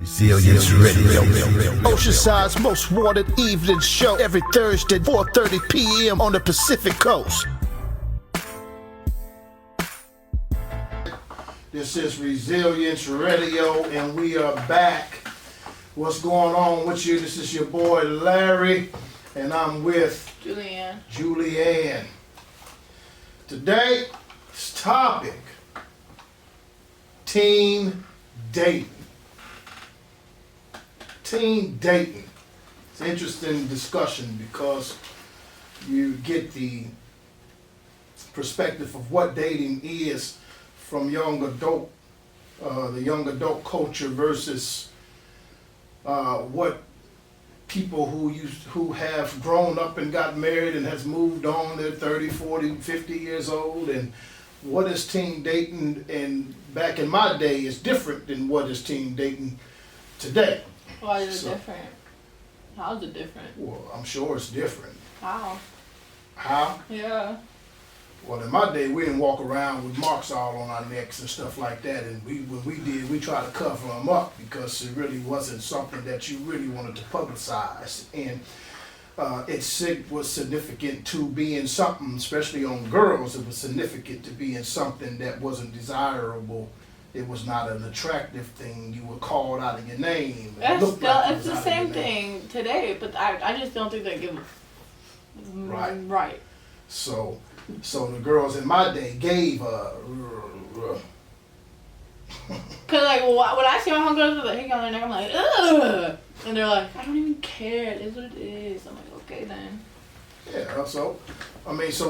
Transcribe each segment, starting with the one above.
Resilience Radio. Oceanside's most wanted evening show every Thursday, 4:30 p.m. on the Pacific Coast. This is Resilience Radio, and we are back. What's going on with you? This is your boy Larry, and I'm with Julianne. Today's topic, teen dating. Teen dating. It's an interesting discussion because you get the perspective of what dating is from young adult, the young adult culture versus what people who have grown up and got married and has moved on, they're 30, 40, 50 years old, and what is teen dating, and back in my day is different than what is teen dating today. Why is it different? How is it different? Well, I'm sure it's different. How? How? Yeah. Well, in my day, we didn't walk around with marks all on our necks and stuff like that. And when we did, we tried to cover them up because it really wasn't something that you really wanted to publicize. And it was significant to being something, especially on girls, it was significant to being something that wasn't desirable. It was not an attractive thing. You were called out of your name. It's the same thing today, but I just don't think they give it right. So the girls in my day gave Cause like when I see my homegirls with a hickey on their neck, I'm like, ugh, and they're like, I don't even care. It is what it is. I'm like, okay then. Yeah. So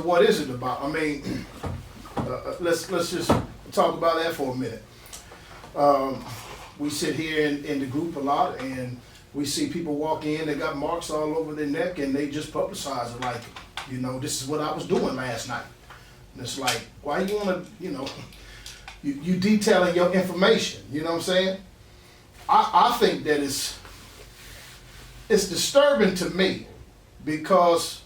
what is it about? I mean, let's just talk about that for a minute. We sit here in the group a lot, and we see people walk in, they got marks all over their neck, and they just publicize it like, this is what I was doing last night. And it's like, why you want to, you detailing your information, you know what I'm saying? I think that it's disturbing to me because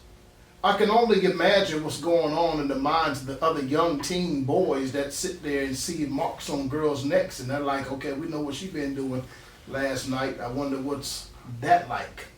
I can only imagine what's going on in the minds of the other young teen boys that sit there and see marks on girls' necks, and they're like, okay, we know what she been doing last night. I wonder what's that like.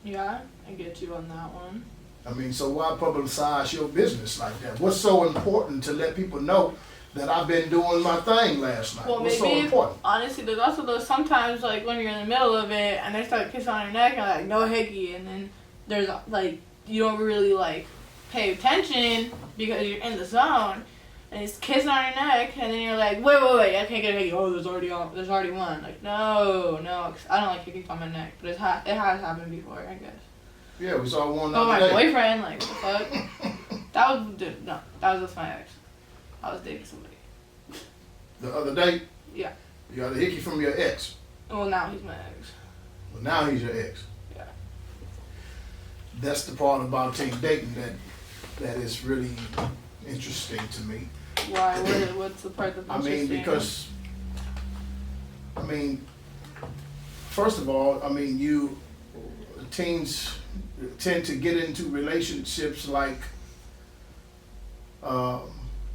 Yeah, I get you on that one. I mean, so why publicize your business like that? What's so important to let people know that I've been doing my thing last night? Well, what's maybe, so important? Honestly, there's also those sometimes, like, when you're in the middle of it and they start kissing on your neck and like, no hickey, and then there's, like, you don't really, like, pay attention because you're in the zone, and it's kissing on your neck, and then you're like, wait, I can't get a hickey. Oh, there's already one. Like, no, 'cause I don't like hickeys on my neck, but it has happened before, I guess. Yeah, we saw one Oh, my day. boyfriend, like, what the fuck? That was with my ex. I was dating somebody. The other day? Yeah. You got a hickey from your ex. Well, now he's my ex. Well, now he's your ex. Yeah. That's the part about teen dating that is really interesting to me. Why? What's the part that's interesting? First of all, teens tend to get into relationships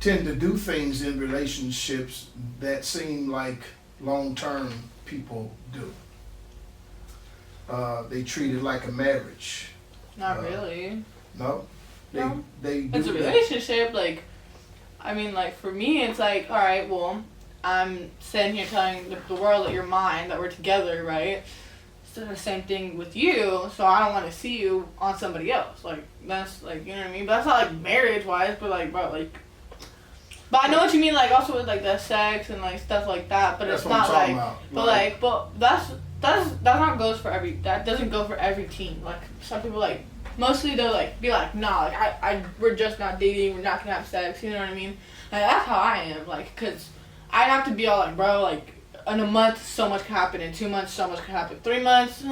tend to do things in relationships that seem like long-term people do. They treat it like a marriage. Not really. No? No. They do It's a that. relationship, for me, it's like, alright, well, I'm sitting here telling the world that you're mine, that we're together, right? It's the same thing with you, so I don't want to see you on somebody else. Like, that's, like, you know what I mean? But that's not, like, marriage-wise, but, like, bro, like... But I know what you mean, like, also with, like, the sex and, like, stuff like that, but That's it's what I'm not, talking like... about. But, like, that not goes for every... That doesn't go for every teen. Like, some people, like... Mostly they'll, like, be like, nah, like, we're just not dating, we're not gonna have sex, you know what I mean? Like, that's how I am, like, cause I have to be all like, bro, like, in a month, so much can happen. In 2 months, so much can happen. 3 months,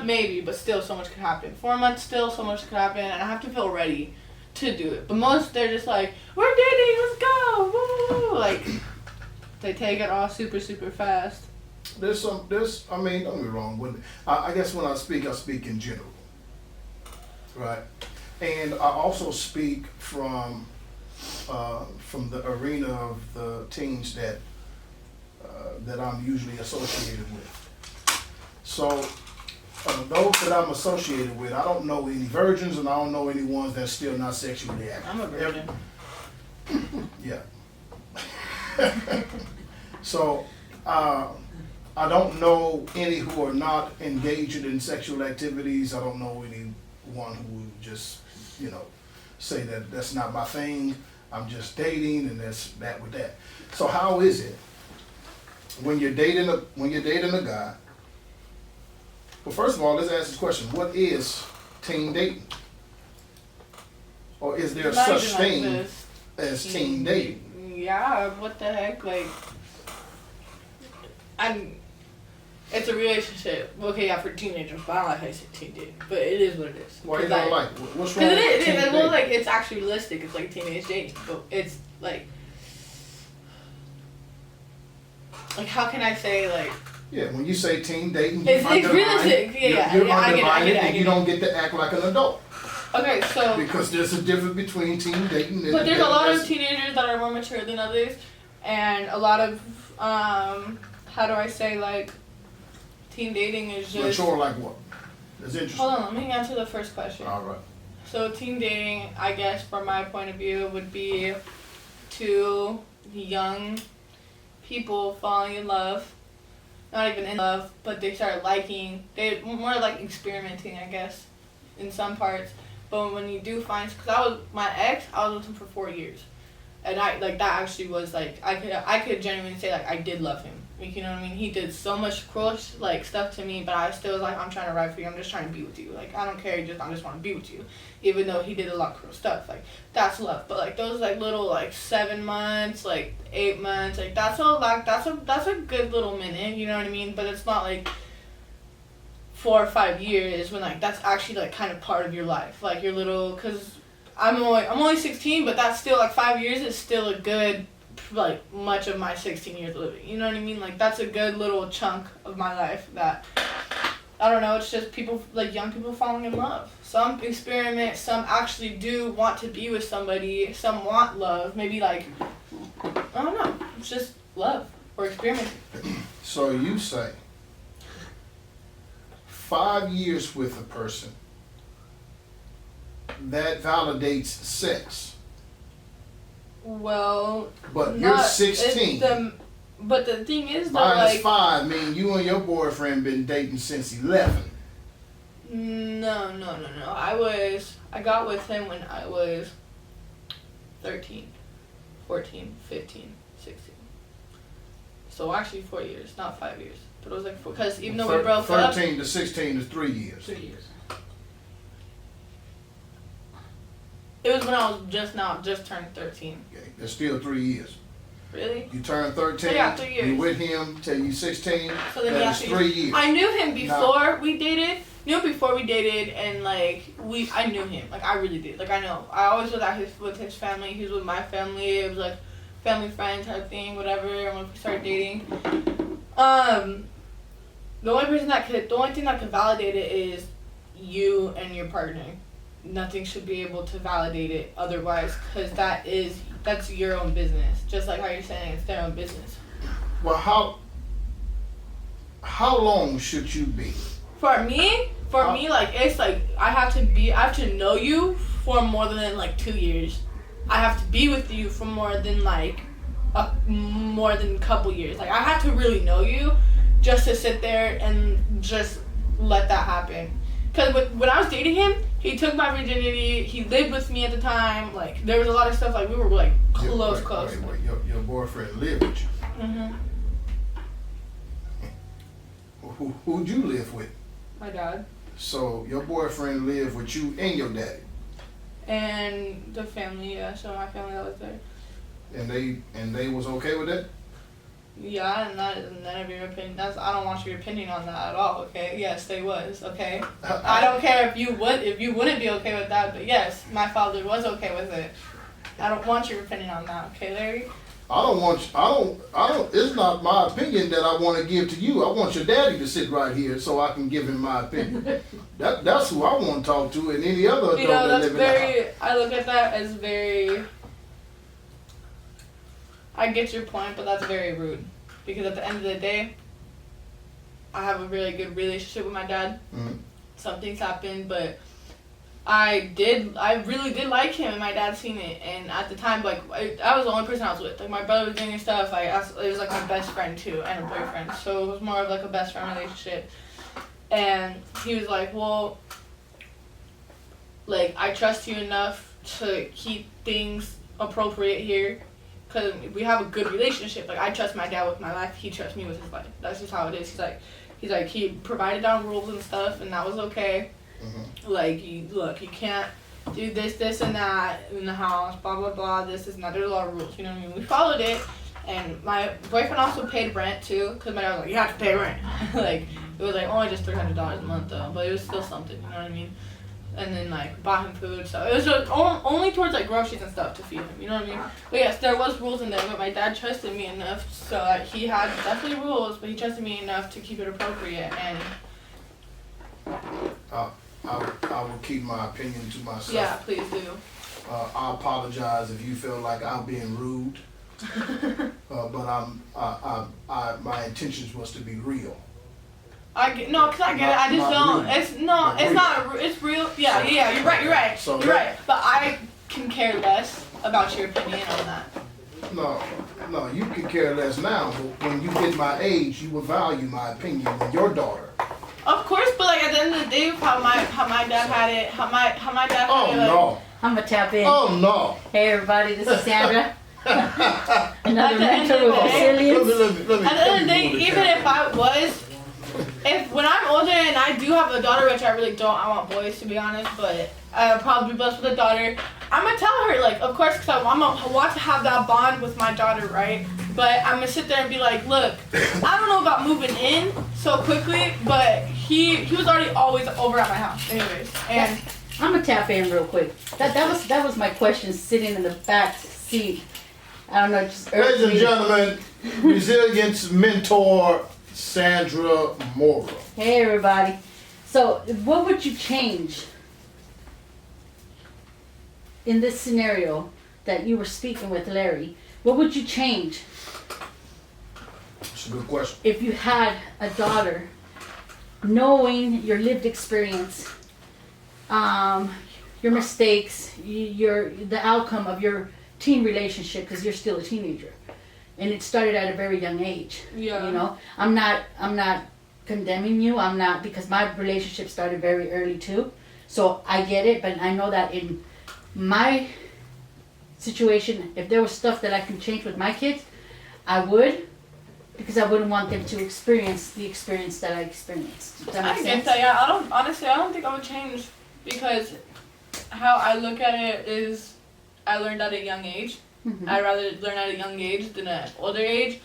maybe, but still so much can happen. 4 months, still so much can happen, and I have to feel ready to do it. But most, they're just like, we're dating, let's go, woo! Like, they take it all super, super fast. Don't get me wrong, I guess when I speak in general. Right. And I also speak from the arena of the teens that that I'm usually associated with. So those that I'm associated with, I don't know any virgins, and I don't know any ones that's still not sexually active. I'm a virgin. Yeah. So, I don't know any who are not engaged in sexual activities. I don't know anyone who would just, say that that's not my thing. I'm just dating, and that's that with that. So how is it when you're dating a guy? Well, first of all, let's ask this question: what is teen dating? Or is there It's not such even like thing this. as teen dating? Yeah, what the heck? Like, it's a relationship. Okay, yeah, for teenagers, but I don't like how you say teen dating. But it is what it is. Why you don't like? What's wrong Because with it teen is. dating? Well, like, it's actually realistic. It's like teenage dating. But it's like how can I say, like... Yeah, when you say teen dating, It's realistic. Yeah, you're yeah, I get it, I undermining get it, I and get you it. don't get to act like an adult. Okay, so... Because there's a difference between teen dating and... But there's a lot of teenagers that are more mature than others, and a lot of, how do I say, like, teen dating is just... Mature like what? That's interesting. Hold on, let me answer the first question. All right. So teen dating, I guess, from my point of view, would be two young people falling in love. Not even in love, but they start liking, they more like experimenting, I guess, in some parts. But when you do find, because my ex, I was with him for 4 years. And that actually was, like, I could genuinely say, like, I did love him. Like, you know what I mean? He did so much cruel, like, stuff to me, but I still was like, I'm trying to ride for you, I'm just trying to be with you. Like, I don't care, I just want to be with you. Even though he did a lot of cruel stuff. Like, that's love. But, like, those, like, little, like, 7 months, like, 8 months, like, that's a good little minute, you know what I mean? But it's not, like, 4 or 5 years when, like, that's actually, like, kind of part of your life. Like, your little, because I'm only 16, but that's still, like, 5 years is still a good, like, much of my 16 years living. You know what I mean? Like, that's a good little chunk of my life that, I don't know, it's just people, like, young people falling in love. Some experiment, some actually do want to be with somebody, some want love. Maybe, like, I don't know, it's just love or experimenting. So you say 5 years with a person, that validates sex. Well, But you're not- 16. But the thing is, though, Minus like... 5 mean you and your boyfriend been dating since 11. No. I got with him when I was 13, 14, 15, 16. So actually 4 years, not 5 years. But it was like, because even though we broke up... 13 to 16 is 3 years. 3 years. It was when I was just turned 13. Okay, that's still 3 years. Really? You turn 13, Yeah, 3 years. you with him till you 16, So then that is 3 years. I knew him before we dated. And like I knew him. Like I really did. Like I know. I always was with his family. He was with my family. It was like family friend type thing, whatever. And when we started dating, the only thing that could validate it is you and your partner. Nothing should be able to validate it otherwise, because that's your own business. Just like how you're saying it's their own business. Well, how long should you be? For me, like it's like I have to know you for more than like 2 years. I have to be with you for more than a couple years. Like I have to really know you, just to sit there and just let that happen. Cause when I was dating him, he took my virginity. He lived with me at the time. Like there was a lot of stuff. Like we were like close. Wait. Your boyfriend lived with you. Mhm. Who'd you live with? My dad. So your boyfriend lived with you and your daddy, And the family, yeah. So my family that was there. and they was okay with that. Yeah, and none of your opinion. I don't want your opinion on that at all. Okay. Yes, they was. Okay. I don't care if you wouldn't be okay with that, but yes, my father was okay with it. I don't want your opinion on that. Okay, Larry. I don't. It's not my opinion that I want to give to you. I want your daddy to sit right here so I can give him my opinion. That's who I want to talk to, and any other adult You know, that that's live in the house. very. I look at that as very. I get your point, but that's very rude. because at the end of the day, I have a really good relationship with my dad. Mm-hmm. Some things happened, but I really did like him, and my dad seen it. And at the time, like, I was the only person I was with. Like, my brother was doing his stuff. It was like my best friend too, and a boyfriend. So it was more of like a best friend relationship. And he was like, well, like, I trust you enough to keep things appropriate here, because we have a good relationship. Like, I trust my dad with my life. He trusts me with his life. That's just how it is. He's like, he provided down rules and stuff, and that was okay. Mm-hmm. Like, you can't do this, and that in the house, blah, blah, blah, this is not, there's a lot of rules, you know what I mean? We followed it, and my boyfriend also paid rent, too, because my dad was like, you have to pay rent. Like, it was, like, only just $300 a month, though, but it was still something, you know what I mean? And then, like, bought him food, so it was just only towards, like, groceries and stuff to feed him, you know what I mean? But yes, there was rules in there, but my dad trusted me enough, so that he had definitely rules, but he trusted me enough to keep it appropriate, and I will keep my opinion to myself. yeah, please do. I apologize if you feel like I'm being rude, but my intentions was to be real. I get it. I just don't. Rude. It's not. It's real. Yeah. You're right. So You're right. But I can care less about your opinion on that. No, you can care less now, but when you get my age, you will value my opinion when your daughter. Of course, but like at the end of the day, how my dad had it, how my dad Oh had it. Like, no. I'm gonna tap in. Oh no. Hey everybody, this is Sandra. At Another the end mentor of of the day- resilience. Let me At the end of the day, move even camera. if I was, when I'm older and I do have a daughter, which I really don't, I want boys to be honest, but I'll probably be blessed with a daughter. I'm gonna tell her, like, of course, because I'm gonna want to have that bond with my daughter, right? But I'm gonna sit there and be like, look, I don't know about moving in so quickly, but he was already always over at my house, anyways. And I'm gonna tap in real quick. That was my question sitting in the back seat. I don't know, just Ladies and me. gentlemen, resilience mentor Sandra Mora. Hey everybody. So what would you change in this scenario that you were speaking with Larry? What would you change It's a good question. if you had a daughter, knowing your lived experience, your mistakes, the outcome of your teen relationship, because you're still a teenager, and it started at a very young age. yeah, You know, I'm not condemning you. I'm not, because my relationship started very early too, so I get it. But I know that in my situation, if there was stuff that I can change with my kids, I would, because I wouldn't want them to experience the experience that I experienced. Does that make I sense? get that. Yeah, I don't think I would change, because how I look at it is, I learned at a young age. Mhm. I'd rather learn at a young age than at an older age,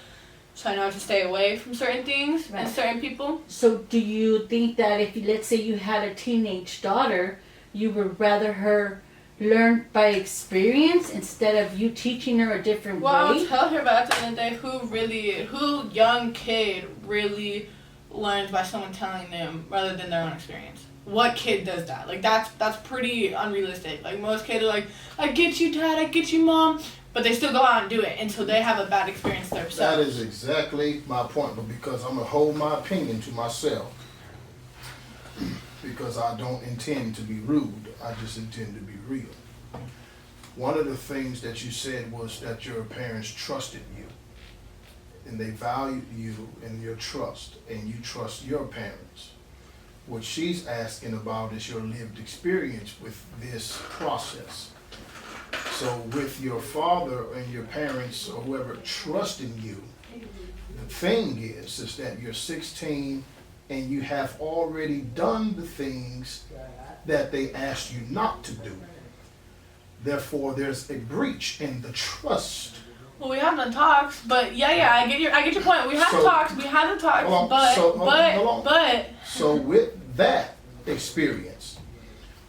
so I know how to stay away from certain things and Right. certain people. So do you think that if, let's say you had a teenage daughter, you would rather her learn by experience instead of you teaching her a different Well, I'll way? tell her, but at the end of the day, who young kid really learns by someone telling them rather than their own experience? What kid does that? Like, that's pretty unrealistic. Like, most kids are like, I get you, Dad, I get you, Mom, but they still go out and do it until they have a bad experience That themselves. is exactly my point, but because I'm gonna hold my opinion to myself, because I don't intend to be rude, I just intend to be real. One of the things that you said was that your parents trusted you, and they valued you and your trust, and you trust your parents. What she's asking about is your lived experience with this process. So with your father and your parents or whoever trusting you, the thing is that you're 16 and you have already done the things that they asked you not to do. Therefore, there's a breach in the trust. Well, we have done talks, but yeah, I get your point. We had So- talks, we had the talks, Hold on, hold on. but So with that experience,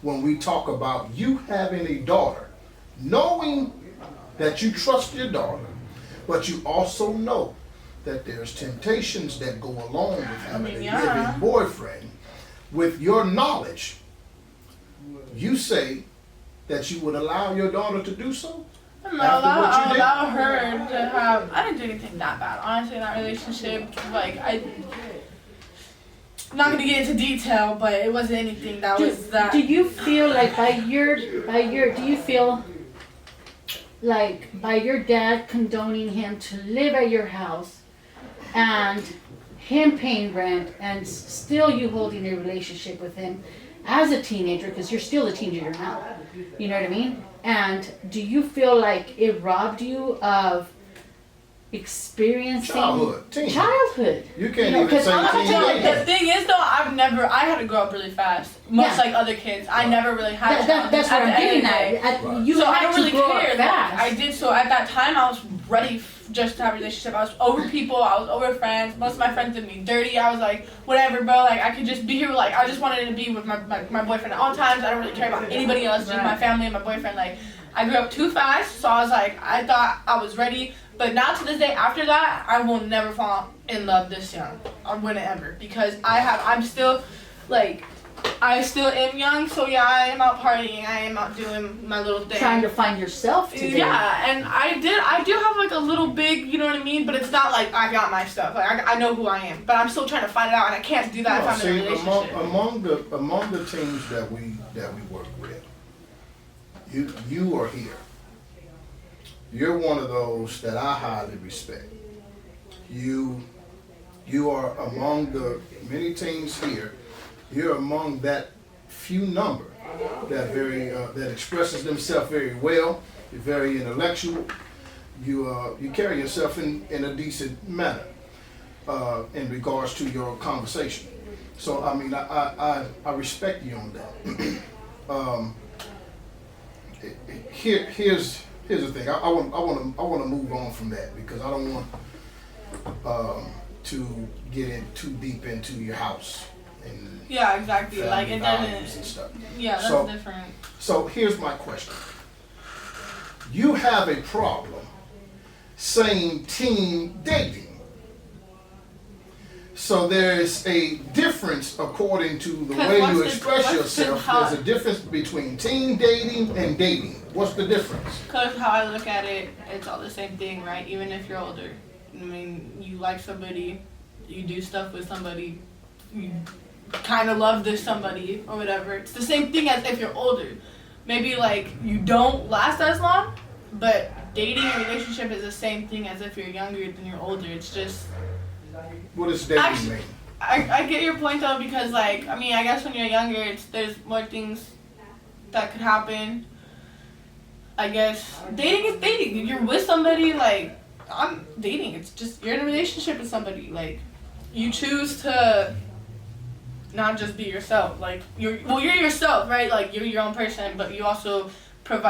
when we talk about you having a daughter, knowing that you trust your daughter, but you also know that there's temptations that go along with having a yeah. living boyfriend, with your knowledge, you say that you would allow your daughter to do so? No, after what you did? allow her to have. I didn't do anything that bad, honestly, in that relationship. Like, I'm not gonna get into detail, but it wasn't anything that was that. Do you feel like do you feel like by your dad condoning him to live at your house and him paying rent and still you holding a relationship with him as a teenager, because you're still a teenager now, you know what I mean? And do you feel like it robbed you of experiencing childhood? You can't know, even 'cause say I'm teen gonna tell you, dating. The thing is, though, I had to grow up really fast. Much Yeah. like other kids, I never really had. That's what I'm getting at. Right. You So I had don't to really grow care. up Like, fast. I did. So at that time, I was ready just to have a relationship. I was over people. I was over friends. Most of my friends did me dirty. I was like, whatever, bro. Like, I could just be here. Like, I just wanted to be with my boyfriend at all times. I don't really care about anybody else. Just my family and my boyfriend. Like, I grew up too fast. So I was like, I thought I was ready. But now to this day, after that, I will never fall in love this young. I wouldn't ever, because I'm still, like, I still am young. So yeah, I am out partying. I am out doing my little thing. Trying to find yourself today. Yeah, and I do have like a little big, you know what I mean? But it's not like I got my stuff. Like I know who I am, but I'm still trying to find it out, and I can't do that if I'm in a relationship. Among the teams that we work with, you are here. You're one of those that I highly respect. You are among the many teams here. You're among that few number that expresses themselves very well. You're very intellectual. You carry yourself in a decent manner in regards to your conversation. So I mean I respect you on that. Here's the thing. I want to move on from that, because I don't want to get in too deep into your house and Yeah, exactly. Like family it values doesn't. and stuff. Yeah, that's So- different. So here's my question. You have a problem saying teen dating. So there's a difference according to the 'Cause way what's you the- express what's the yourself. how- There's a difference between teen dating and dating. What's the difference? Because how I look at it, it's all the same thing, right? Even if you're older. I mean, you like somebody, you do stuff with somebody, you kind of love this somebody or whatever. It's the same thing as if you're older. Maybe like you don't last as long, but dating and relationship is the same thing as if you're younger than you're older. It's just, What does dating Actually- mean? I get your point though, because like, I mean, I guess when you're younger, there's more things that could happen. I guess dating is dating. You're with somebody, like, I'm dating. It's just, you're in a relationship with somebody. Like, you choose to not just be yourself. Like, you're yourself, right? Like, you're your own person, but you also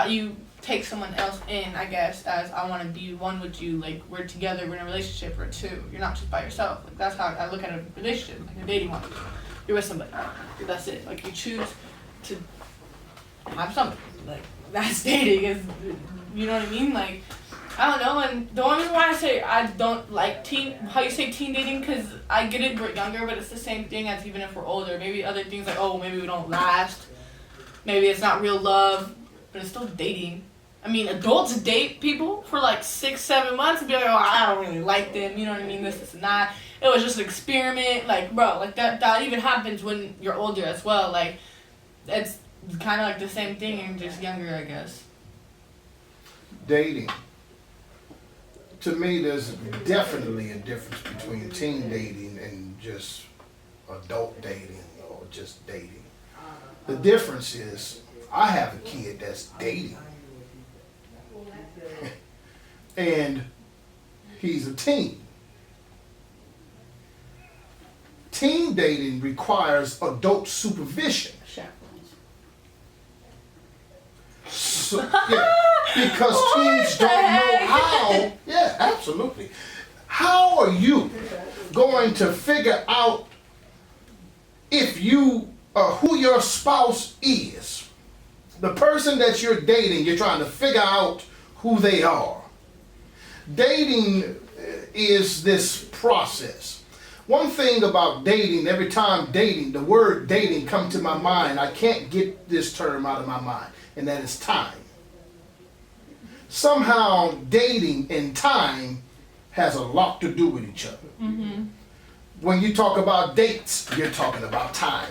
you take someone else in, I guess, as I want to be one with you. Like, we're together, we're in a relationship, we're two. You're not just by yourself. Like, that's how I look at a relationship, like a dating one. You're with somebody. That's it. Like, you choose to have somebody. Like, that's dating, is, you know what I mean? Like, I don't know, and the only reason why I say I don't like how you say teen dating, because I get it, we're younger, but it's the same thing as even if we're older. Maybe other things like, oh, maybe we don't last, maybe it's not real love, but it's still dating. I mean, adults date people for like 6-7 months and be like, oh, I don't really like them, you know what I mean, this and that. It was just an experiment, like, bro, like that even happens when you're older as well. Like, it's kind of like the same thing, and just younger, I guess. Dating. To me, there's definitely a difference between teen dating and just adult dating or just dating. The difference is, I have a kid that's dating. And he's a teen. Teen dating requires adult supervision. Chaperones. So, yeah, because teens the don't know heck? how. Yeah, absolutely. How are you going to figure out if who your spouse is? The person that you're dating, you're trying to figure out who they are. Dating is this process. One thing about dating, every time dating, the word dating comes to my mind, I can't get this term out of my mind, and that is time. somehow dating and time has a lot to do with each other. When you talk about dates, you're talking about time.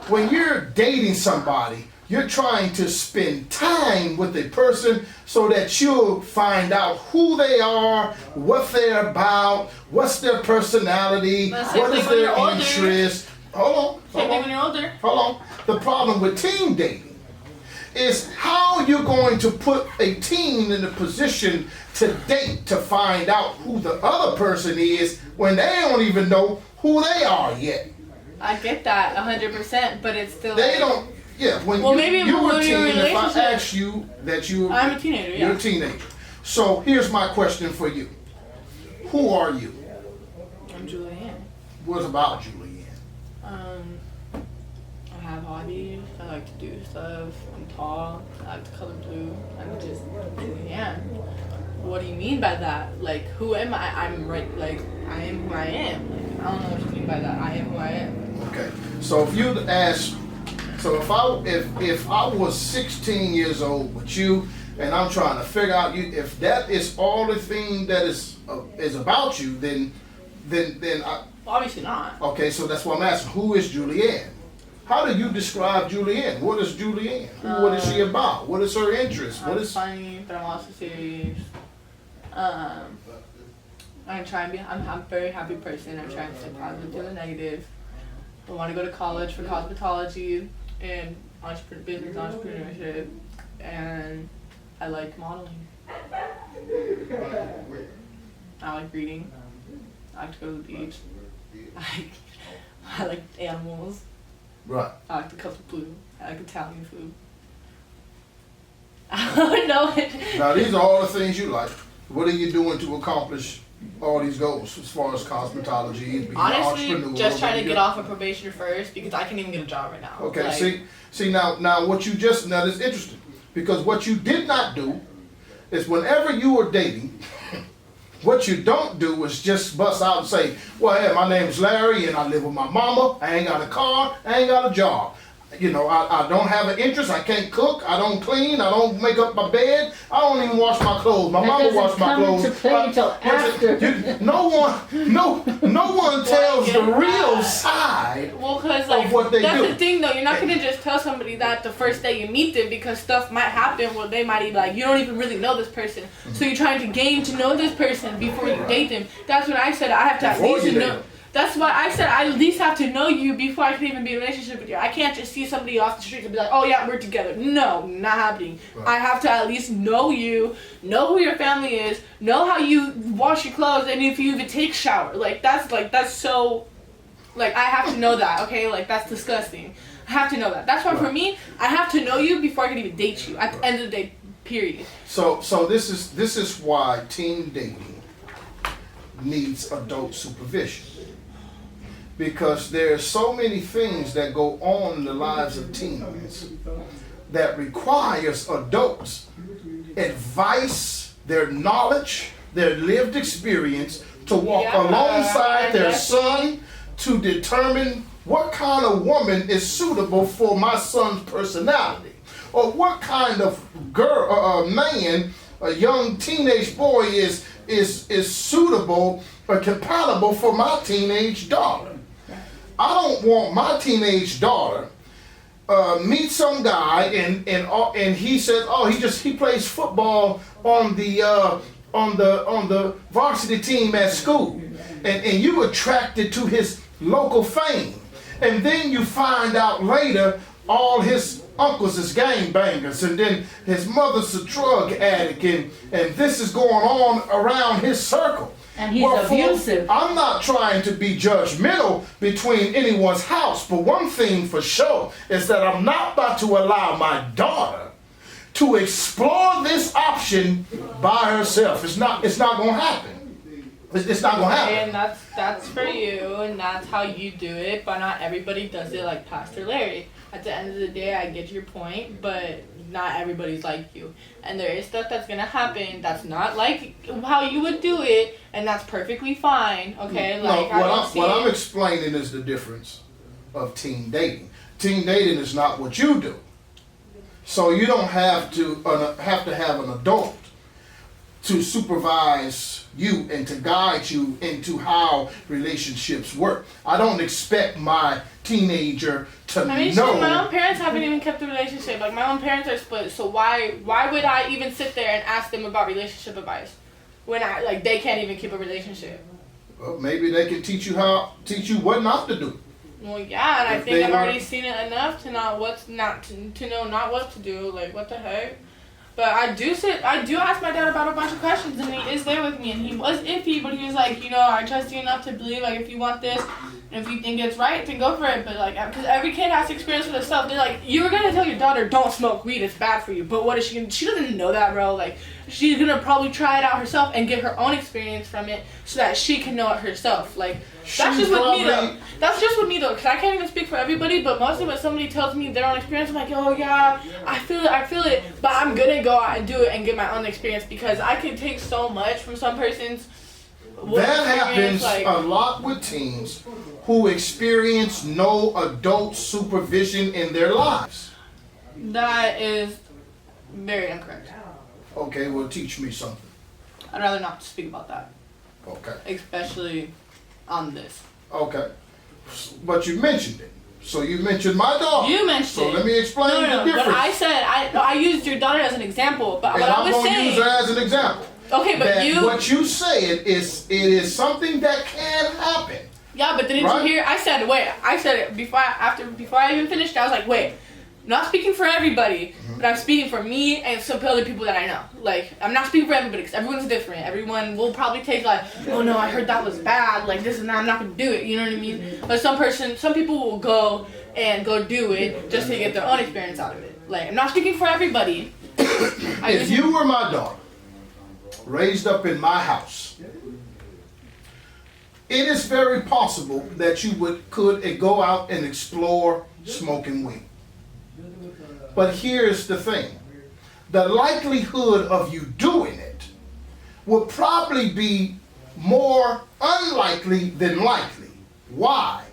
When you're dating somebody, you're trying to spend time with a person so that you'll find out who they are, what they're about, what's their personality, what is their interest. Hold Same thing when on. you're older. Hold on. The problem with teen dating is how you're going to put a teen in a position to date to find out who the other person is when they don't even know who they are yet. I get that 100%, but it's still. They like, don't. Yeah, when Well, you, maybe you were when a you're in teen, a if I relationship- asked you that you I'm a teenager. you're Yeah. a teenager. So here's my question for you. Who are you? I'm Julianne. What about Julianne? I have hobbies. I like to do stuff. I'm tall. I like to color blue. I'm just Julianne. What do you mean by that? Like, who am I? I'm right. Like, I am who I am. Like, I don't know what you mean by that. I am who I am. Okay. So if you'd ask, so if I was 16 years old with you, and I'm trying to figure out you, if that is all the thing that is about you, then I. Obviously not. Okay, so that's what I'm asking. Who is Julianne? How do you describe Julianne? What is Julianne? What is she about? What is her interest? What I'm is funny, but I'm also serious. I'm trying to be. I'm a very happy person. I'm trying to stay positive to the negative. I want to go to college for cosmetology and business entrepreneurship, and I like modeling. I like reading. I like to go to the beach. I like animals. right? I like to color blue. I like Italian food. I don't know it. Now these are all the things you like. What are you doing to accomplish all these goals as far as cosmetology, being an Honestly, entrepreneur? just trying to what get you- off of probation first because I can't even get a job right now. Okay, Like, see now what you just now this is interesting because what you did not do is whenever you were dating, what you don't do is just bust out and say, well, hey, my name is Larry and I live with my mama, I ain't got a car, I ain't got a job. You know, I don't have an interest, I can't cook, I don't clean, I don't make up my bed, I don't even wash my clothes. My That mama doesn't washed my come clothes. into play till after. No one tells I the get real that. side. well, cause like what they that's do. the thing though. You're not gonna just tell somebody that the first day you meet them because stuff might happen where they might be like you don't even really know this person. So you're trying to gain to know this person before you date them. That's what I said. I have to at Before least you date know. them. That's why I said I at least have to know you before I can even be in a relationship with you. I can't just see somebody off the street and be like, oh yeah, we're together. No, not happening. Right. I have to at least know you, know who your family is, know how you wash your clothes, and if you even take shower. That's so. Like I have to know that. Okay, like that's disgusting. I have to know that. That's why for me, I have to know you before I can even date you. At the end of the day, period. So this is why teen dating needs adult supervision. Because there are so many things that go on in the lives of teens that requires adults advice, their knowledge, their lived experience to walk Yeah, alongside their definitely. son to determine what kind of woman is suitable for my son's personality, or what kind of girl, man, a young teenage boy is suitable or compatible for my teenage daughter. I don't want my teenage daughter meet some guy and he says, oh, he plays football on the varsity team at school, and you attracted to his local fame, and then you find out later all his uncles is gangbangers, and then his mother's a drug addict, and this is going on around his circle. And he's abusive. I'm not trying to be judgmental between anyone's house, but one thing for sure is that I'm not about to allow my daughter to explore this option by herself. It's not going to happen. It's not going to happen. And that's for you, and that's how you do it. But not everybody does it like Pastor Larry. At the end of the day, I get your point, but not everybody's like you. And there is stuff that's gonna happen that's not like how you would do it, and that's perfectly fine. Okay, like No, what I'm explaining is the difference of teen dating. Teen dating is not what you do. So you don't have to have an adult to supervise you and to guide you into how relationships work. I don't expect my teenager to I mean, know. shit, my own parents haven't even kept the relationship. Like, my own parents are split, so why would I even sit there and ask them about relationship advice when they can't even keep a relationship? Well, maybe they can teach you what not to do. Well, yeah, and I If think they I've were- already seen it enough to know not what to do. Like, what the heck? But I do ask my dad about a bunch of questions, and he is there with me, and he was iffy, but he was like, I trust you enough to believe, like, if you want this, and if you think it's right, then go for it. But, like, because every kid has to experience for themselves. They're like, you were gonna tell your daughter, don't smoke weed, it's bad for you. But what is she gonna? She doesn't know that, bro. Like, she's gonna probably try it out herself and get her own experience from it, so that she can know it herself. Like, that's just with me though. That's just with me though, because I can't even speak for everybody. But mostly when somebody tells me their own experience, I'm like, oh yeah, I feel it. But I'm gonna go out and do it and get my own experience, because I can take so much from some person's. That happens a lot with teens who experience no adult supervision in their lives. That is very incorrect. Okay, well, teach me something. I'd rather not speak about that, Okay. especially on this. Okay. But you mentioned it. So you mentioned my daughter. You mentioned So it. let me explain No, the difference. but I said I used your daughter as an example. But and what I I'm was going to saying. use her as an example. Okay, but That what you said is something that can happen. Yeah, but didn't Right? you hear? I said it before I even finished. I was like, wait, I'm not speaking for everybody, but I'm speaking for me and some other people that I know. Like, I'm not speaking for everybody because everyone's different. Everyone will probably take like, oh no, I heard that was bad. Like this and that, I'm not gonna do it. You know what I mean? But some people will go do it just to get their own experience out of it. Like, I'm not speaking for everybody. If you were my daughter, raised up in my house, it is very possible that you could go out and explore smoking weed. But here's the thing. The likelihood of you doing it would probably be more unlikely than likely. Why?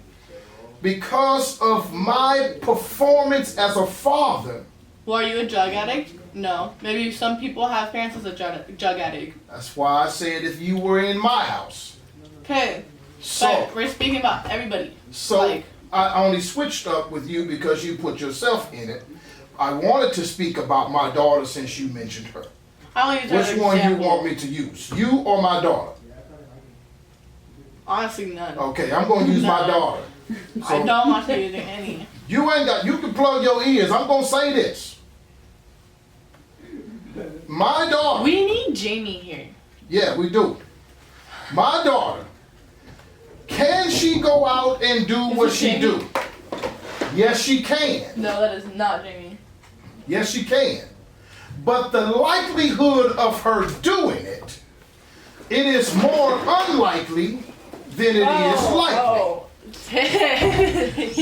Because of my performance as a father. Well, are you a drug addict? No. Maybe some people have parents as a drug addict. That's why I said if you were in my house. Okay. So But we're speaking about everybody. So I only switched up with you because you put yourself in it. I wanted to speak about my daughter since you mentioned her. I only use her as Which an one you example. want me to use? You or my daughter? Honestly, none. Okay, I'm going to use my No. daughter. I don't want to use any. You can plug your ears. I'm going to say this. My daughter. We need Jamie here. Yeah, we do. My daughter. Can she go out and do Is what it she Jamie? do? Yes, she can. No, that is not Jamie. Yes, she can. But the likelihood of her doing it, it is more unlikely than it is likely.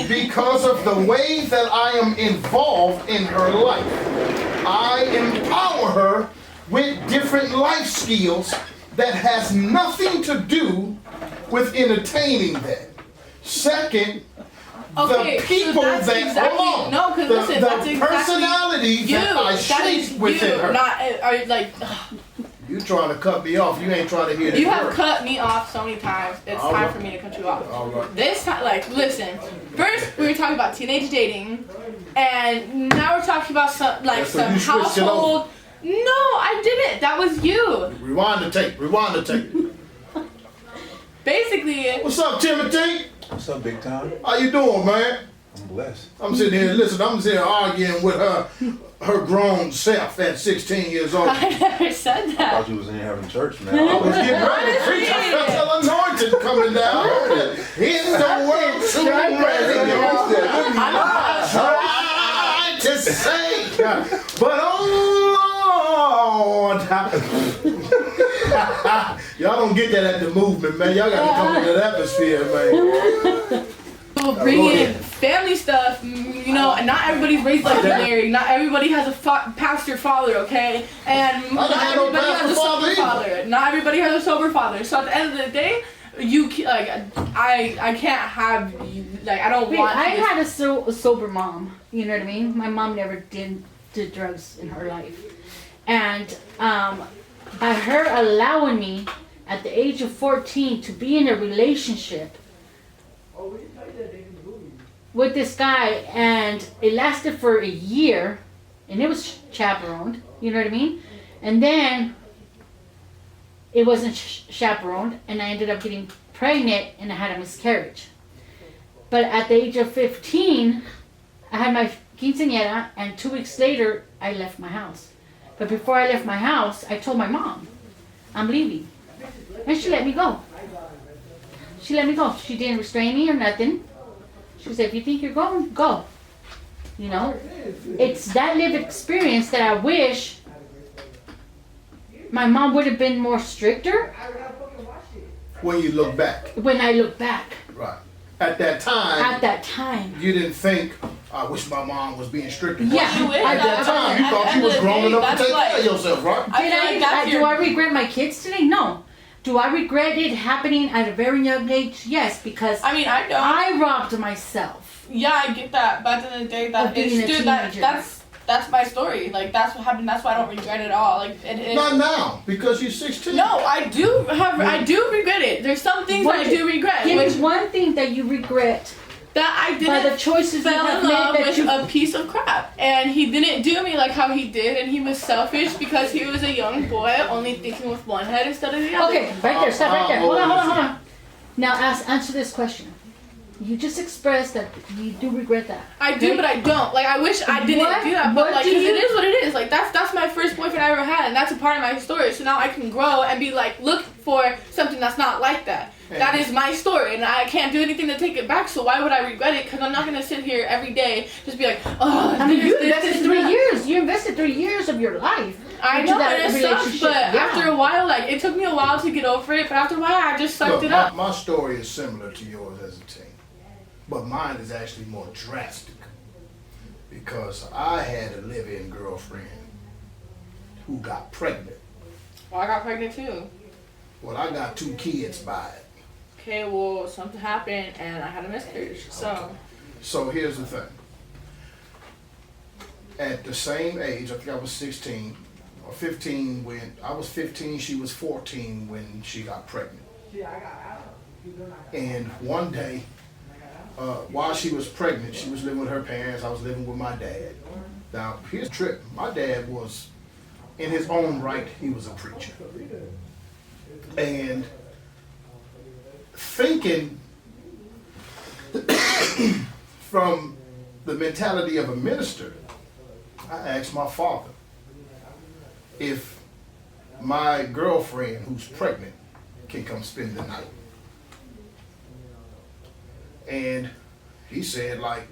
Because of the way that I am involved in her life. I empower her with different life skills that has nothing to do with entertaining them. Second, Okay, the people so that's that exactly, hold on, no, because listen, that's the exactly personalities you. that I That is shape within you, her. not are like. You trying to cut me off? You ain't trying to hear the You have word. cut me off so many times. It's All time right. for me to cut you off. All right. This time, listen. First, we were talking about teenage dating, and now we're talking about some Yeah, so some you switched it over. household. No, I didn't. That was you. Rewind the tape. Rewind the tape. Basically, What's up, Timothy? What's up, big time? How you doing, man? I'm blessed. I'm sitting here, listen, I'm sitting here arguing with her grown self at 16 years old. I never said I that. thought you was in here having church, man. I was getting ready to preach. I felt the anointing coming down. In the world, too ready. Tried to say, but oh Lord. Y'all don't get that at the movement, man. Y'all got to come into that atmosphere, man. People bring in family stuff, you know, and not everybody's raised like Larry. Not everybody has a pastor father, okay? And not have no everybody has a pastor father sober either. father. Not everybody has a sober father. So at the end of the day, I can't have you, I don't Wait, want I you to- had a sober mom. You know what I mean? My mom never did did drugs in her life. And by her allowing me at the age of 14 to be in a relationship with this guy, and it lasted for a year, and it was chaperoned, you know what I mean? And then it wasn't chaperoned, and I ended up getting pregnant, and I had a miscarriage. But at the age of 15, I had my quinceañera, and 2 weeks later, I left my house. But before I left my house, I told my mom, I'm leaving. And she let me go. She let me go. She didn't restrain me or nothing. She said, if you think you're going, go. You know? It's that lived experience that I wish my mom would have been more stricter When you look back, when I look back. right? At that time, At that time. you didn't think, I wish my mom was being strict. Yeah. You wish At that time, you thought you was grown enough to take care of yourself, right? I feel like that's Do your- I regret my kids today? No. Do I regret it happening at a very young age? Yes, because I mean, I don't. I robbed myself. Yeah, I get that. But at the end of the day, Of that being is, a dude, teenager. that's my story. Like, that's what happened. That's why I don't regret it at all. Like, it Not now, because you're 16. no, I do regret it. There's some things What- I do regret. Give Which me one thing that you regret that I by the didn't choices you fell have in made love that with you. a piece of crap, and he didn't do me like how he did, and he was selfish because he was a young boy, only thinking with one head instead of the other. Okay, right there, stop right there. How Hold on, old hold on, is hold on. Now answer this question. You just expressed that you do regret that. I do, right? but I don't. Like, I wish I didn't What- do that, what but like, do 'cause you- it is what it is. Like, that's my first boyfriend I ever had, and that's a part of my story. So now I can grow and be like, look for something that's not like that. That is my story, and I can't do anything to take it back. So why would I regret it? Because I'm not gonna sit here every day just be like, oh. I mean, you this, invested this, 3 that. years. You invested 3 years of your life. I into know, that and it sucks, relationship. but Yeah. after a while, like, it took me a while to get over it, but after a while, I just sucked Look, it up. my story is similar to yours as a teen, but mine is actually more drastic because I had a live-in girlfriend who got pregnant. Well, I got pregnant too. Well, I got 2 kids by it. Okay, well, something happened, and I had a miscarriage, so. So here's the thing. At the same age, I think I was 16 or 15 when I was 15, she was 14 when she got pregnant. And one day, while she was pregnant, she was living with her parents. I was living with my dad. Now, here's the trip. My dad was, in his own right, he was a preacher. And thinking from the mentality of a minister, I asked my father if my girlfriend who's pregnant can come spend the night. And he said, like,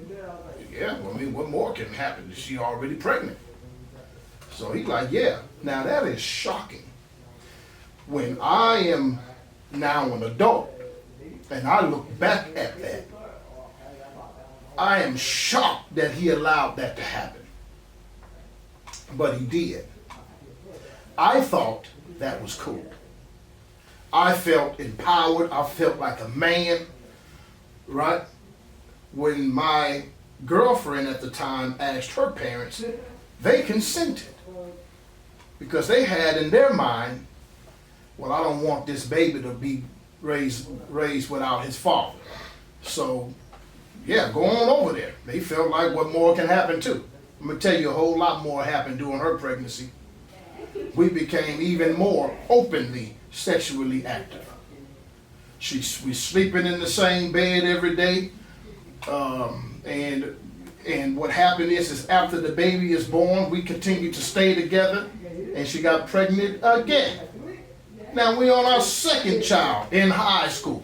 yeah, well, I mean, what more can happen? Is she already pregnant? So he's like, yeah. Now that is shocking. When I am now an adult and I look back at that, I am shocked that he allowed that to happen. But he did. I thought that was cool. I felt empowered. I felt like a man, right? When my girlfriend at the time asked her parents, they consented. Because they had in their mind, well, I don't want this baby to be raised without his father. So, yeah, go on over there. They felt like what more can happen too. I'm gonna tell you a whole lot more happened during her pregnancy. We became even more openly sexually active. We sleeping in the same bed every day. And what happened is after the baby is born, we continue to stay together, and she got pregnant again. Now we on our 2nd child in high school.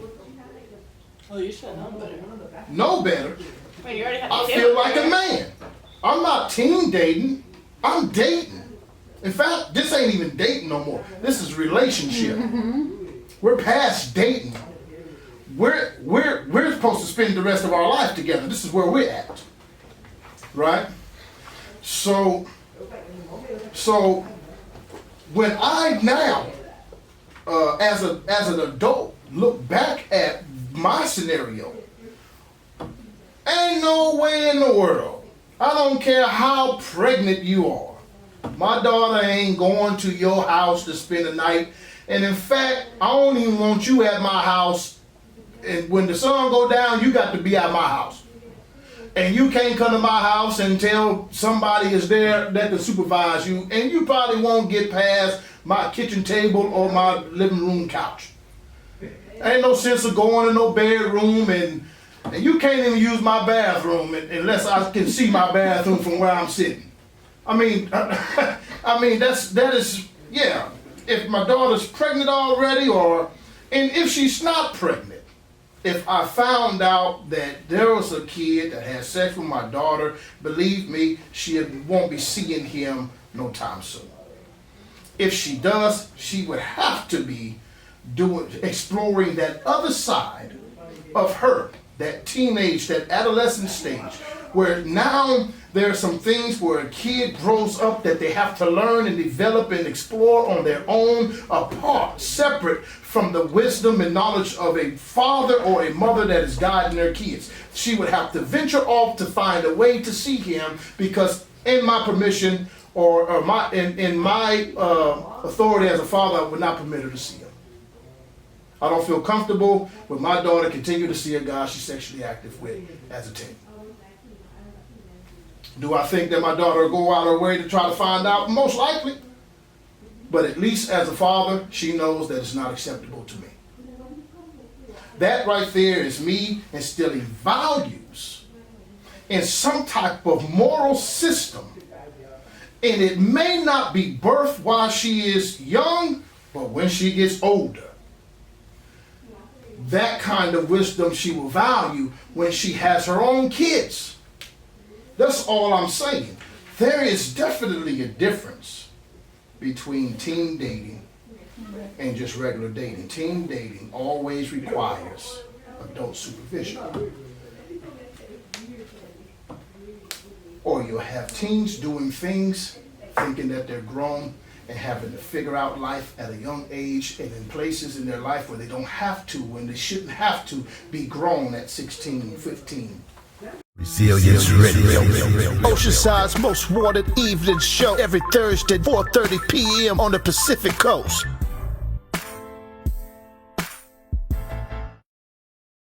Oh, you should know better. Know better. Wait, you already had I a kid feel with like her. a man. I'm not teen dating. I'm dating. In fact, this ain't even dating no more. This is relationship. We're past dating. We're supposed to spend the rest of our life together. This is where we're at. Right? So when I now, as an adult, look back at my scenario, ain't no way in the world I don't care how pregnant you are. My daughter ain't going to your house to spend the night. And in fact, I don't even want you at my house. And when the sun go down, you got to be at my house. And you can't come to my house until somebody is there that can supervise you. And you probably won't get past my kitchen table or my living room couch. Ain't no sense of going to no bedroom, and you can't even use my bathroom unless I can see my bathroom from where I'm sitting. I mean, that is, yeah. If my daughter's pregnant already, and if she's not pregnant, if I found out that there was a kid that had sex with my daughter, believe me, she won't be seeing him no time soon. If she does, she would have to be exploring that other side of her, that teenage, that adolescent stage, where now there are some things where a kid grows up that they have to learn and develop and explore on their own, apart, separate from the wisdom and knowledge of a father or a mother that is guiding their kids. She would have to venture off to find a way to see him, because in my permission or in my authority as a father, I would not permit her to see him. I don't feel comfortable with my daughter continue to see a guy she's sexually active with as a teen. Do I think that my daughter will go out of her way to try to find out? Most likely. But at least as a father, she knows that it's not acceptable to me. That right there is me instilling values in some type of moral system. And it may not be birthed while she is young, but when she gets older. That kind of wisdom she will value when she has her own kids. That's all I'm saying. There is definitely a difference between teen dating and just regular dating. Teen dating always requires adult supervision. Or you'll have teens doing things, thinking that they're grown, and having to figure out life at a young age and in places in their life where they don't have to, when they shouldn't have to be grown at 16, 15. Resilience Radio. Oceanside's most wanted evening show every Thursday, 4:30 p.m. on the Pacific Coast.